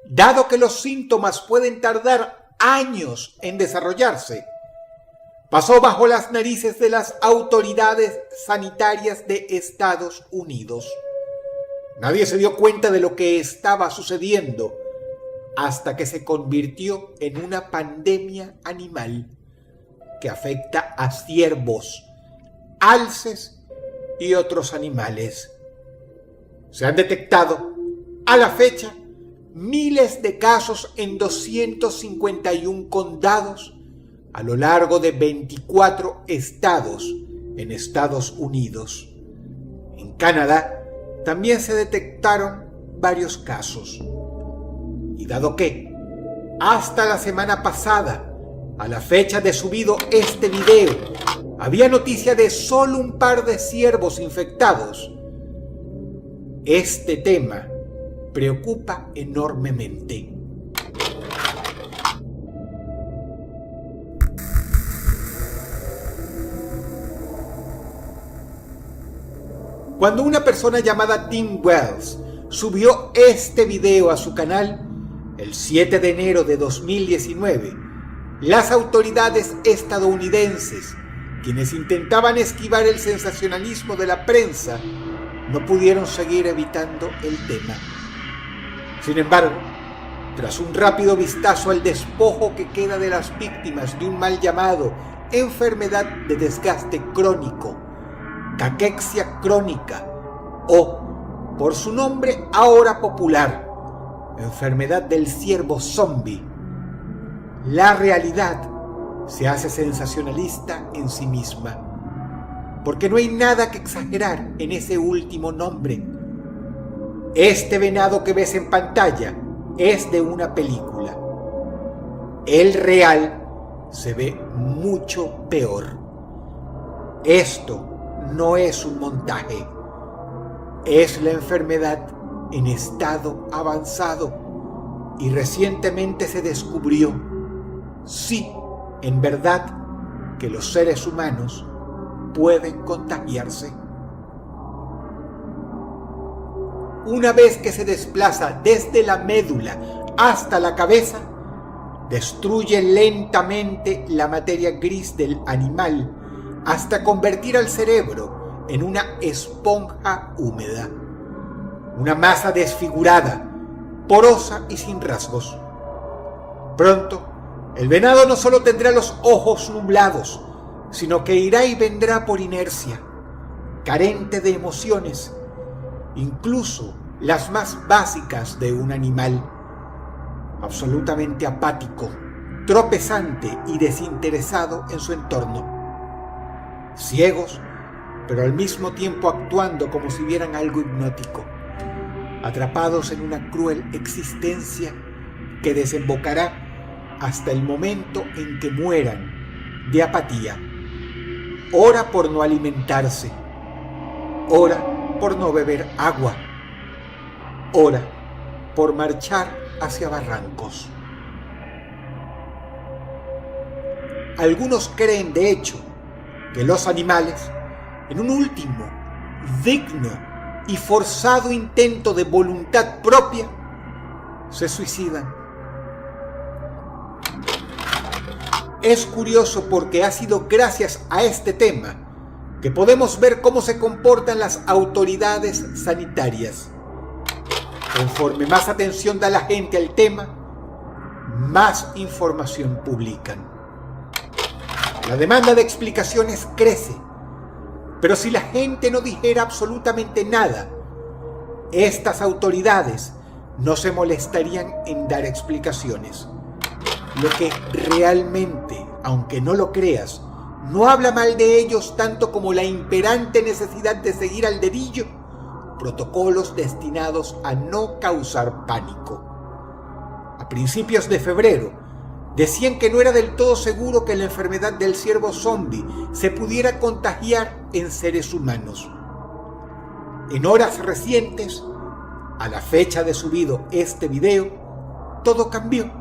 dado que los síntomas pueden tardar años en desarrollarse, pasó bajo las narices de las autoridades sanitarias de Estados Unidos. Nadie se dio cuenta de lo que estaba sucediendo hasta que se convirtió en una pandemia animal que afecta a ciervos, alces y otros animales. Se han detectado, a la fecha, miles de casos en 251 condados a lo largo de 24 estados en Estados Unidos. En Canadá también se detectaron varios casos. Y dado que, hasta la semana pasada, a la fecha de subido este video, había noticia de solo un par de ciervos infectados, este tema preocupa enormemente. Cuando una persona llamada Tim Wells subió este video a su canal el 7 de enero de 2019, las autoridades estadounidenses, quienes intentaban esquivar el sensacionalismo de la prensa, no pudieron seguir evitando el tema. Sin embargo, tras un rápido vistazo al despojo que queda de las víctimas de un mal llamado enfermedad de desgaste crónico, caquexia crónica, o, por su nombre ahora popular, enfermedad del ciervo zombie, la realidad se hace sensacionalista en sí misma, porque no hay nada que exagerar en ese último nombre. Este venado que ves en pantalla es de una película. El real se ve mucho peor. Esto no es un montaje, es la enfermedad en estado avanzado y recientemente se descubrió, sí, en verdad, que los seres humanos pueden contagiarse. Una vez que se desplaza desde la médula hasta la cabeza, destruye lentamente la materia gris del animal hasta convertir al cerebro en una esponja húmeda, una masa desfigurada, porosa y sin rasgos. Pronto, el venado no solo tendrá los ojos nublados, sino que irá y vendrá por inercia, carente de emociones, incluso las más básicas de un animal, absolutamente apático, tropezante y desinteresado en su entorno. Ciegos, pero al mismo tiempo actuando como si vieran algo hipnótico, atrapados en una cruel existencia que desembocará hasta el momento en que mueran de apatía, ora por no alimentarse, ora por no beber agua, ora por marchar hacia barrancos. Algunos creen, de hecho, que los animales, en un último, digno y forzado intento de voluntad propia, se suicidan. Es curioso porque ha sido gracias a este tema que podemos ver cómo se comportan las autoridades sanitarias. Conforme más atención da la gente al tema, más información publican. La demanda de explicaciones crece, pero si la gente no dijera absolutamente nada, estas autoridades no se molestarían en dar explicaciones. Lo que realmente, aunque no lo creas, no habla mal de ellos tanto como la imperante necesidad de seguir al dedillo protocolos destinados a no causar pánico. A principios de febrero, decían que no era del todo seguro que la enfermedad del ciervo zombie se pudiera contagiar en seres humanos. En horas recientes, a la fecha de subido este video, todo cambió.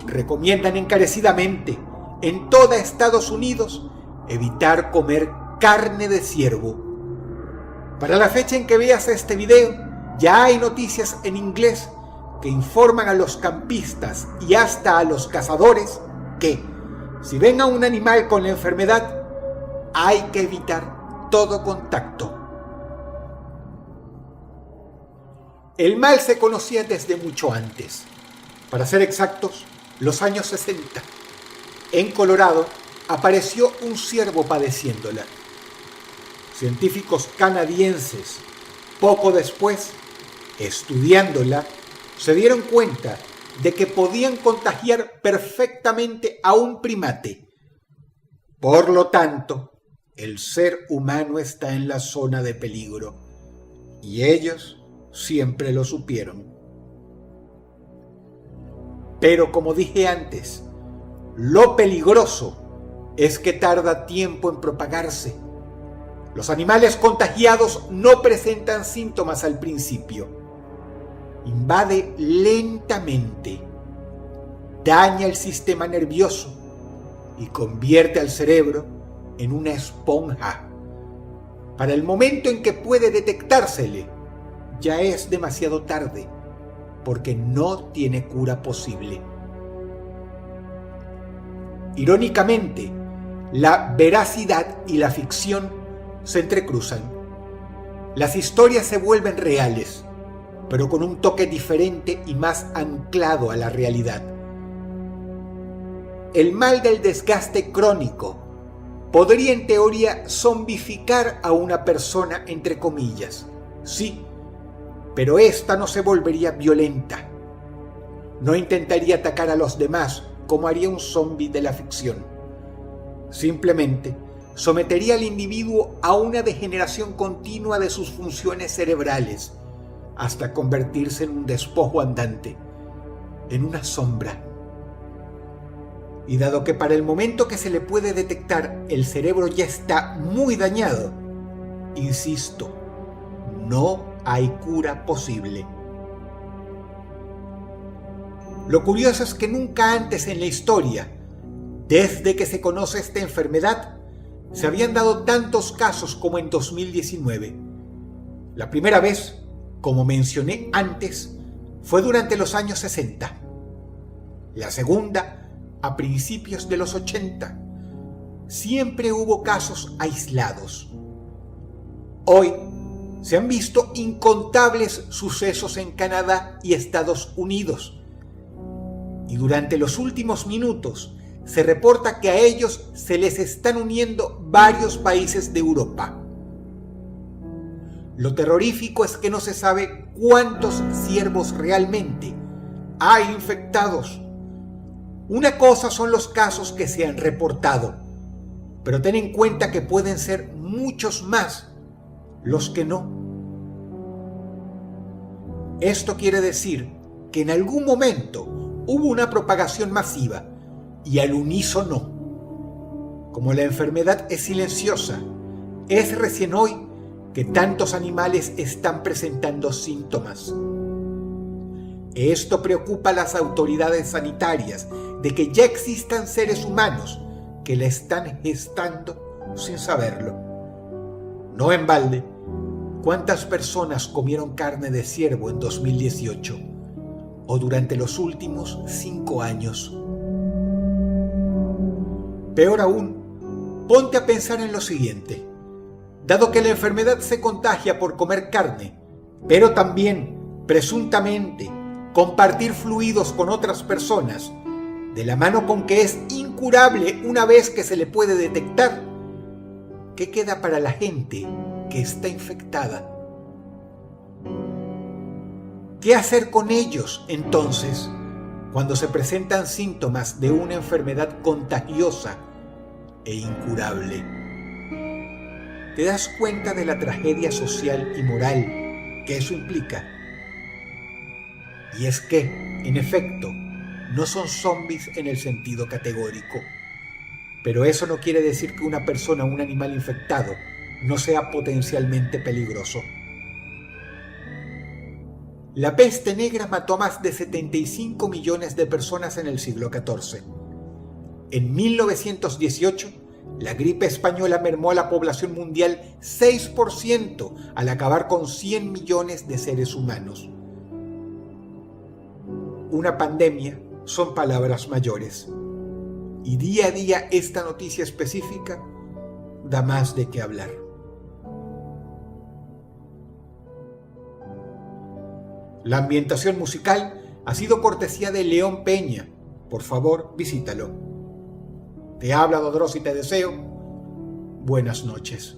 Recomiendan encarecidamente en toda Estados Unidos evitar comer carne de ciervo. Para la fecha en que veas este video, ya hay noticias en inglés que informan a los campistas y hasta a los cazadores que, si ven a un animal con la enfermedad, hay que evitar todo contacto. El mal se conocía desde mucho antes, para ser exactos, los años 60. En Colorado apareció un ciervo padeciéndola. Científicos canadienses, poco después, estudiándola, se dieron cuenta de que podían contagiar perfectamente a un primate. Por lo tanto, el ser humano está en la zona de peligro, y ellos siempre lo supieron. Pero como dije antes, lo peligroso es que tarda tiempo en propagarse. Los animales contagiados no presentan síntomas al principio. Invade lentamente, daña el sistema nervioso y convierte al cerebro en una esponja. Para el momento en que puede detectársele, ya es demasiado tarde, porque no tiene cura posible. Irónicamente, la veracidad y la ficción se entrecruzan. Las historias se vuelven reales, pero con un toque diferente y más anclado a la realidad. El mal del desgaste crónico podría en teoría zombificar a una persona, entre comillas, sí, pero ésta no se volvería violenta. No intentaría atacar a los demás como haría un zombi de la ficción. Simplemente sometería al individuo a una degeneración continua de sus funciones cerebrales, hasta convertirse en un despojo andante, en una sombra. Y dado que para el momento que se le puede detectar el cerebro ya está muy dañado, insisto, no hay cura posible. Lo curioso es que nunca antes en la historia, desde que se conoce esta enfermedad, se habían dado tantos casos como en 2019. La primera vez, como mencioné antes, fue durante los años 60. La segunda, a principios de los 80. Siempre hubo casos aislados. Hoy se han visto incontables sucesos en Canadá y Estados Unidos. Y durante los últimos minutos se reporta que a ellos se les están uniendo varios países de Europa. Lo terrorífico es que no se sabe cuántos ciervos realmente hay infectados. Una cosa son los casos que se han reportado, pero ten en cuenta que pueden ser muchos más los que no. Esto quiere decir que en algún momento hubo una propagación masiva y al unísono. Como la enfermedad es silenciosa, es recién hoy que tantos animales están presentando síntomas. Esto preocupa a las autoridades sanitarias de que ya existan seres humanos que la están gestando sin saberlo. No en balde, ¿cuántas personas comieron carne de ciervo en 2018 o durante los últimos 5 años? Peor aún, ponte a pensar en lo siguiente. Dado que la enfermedad se contagia por comer carne, pero también, presuntamente, compartir fluidos con otras personas, de la mano con que es incurable una vez que se le puede detectar, ¿qué queda para la gente que está infectada? ¿Qué hacer con ellos, entonces, cuando se presentan síntomas de una enfermedad contagiosa e incurable? ¿Te das cuenta de la tragedia social y moral que eso implica? Y es que, en efecto, no son zombies en el sentido categórico. Pero eso no quiere decir que una persona o un animal infectado no sea potencialmente peligroso. La peste negra mató a más de 75 millones de personas en el siglo XIV. En 1918, la gripe española mermó a la población mundial 6% al acabar con 100 millones de seres humanos. una pandemia son palabras mayores. Y día a día esta noticia específica da más de qué hablar. La ambientación musical ha sido cortesía de León Peña. Por favor, visítalo. Te habla Dodros y te deseo buenas noches.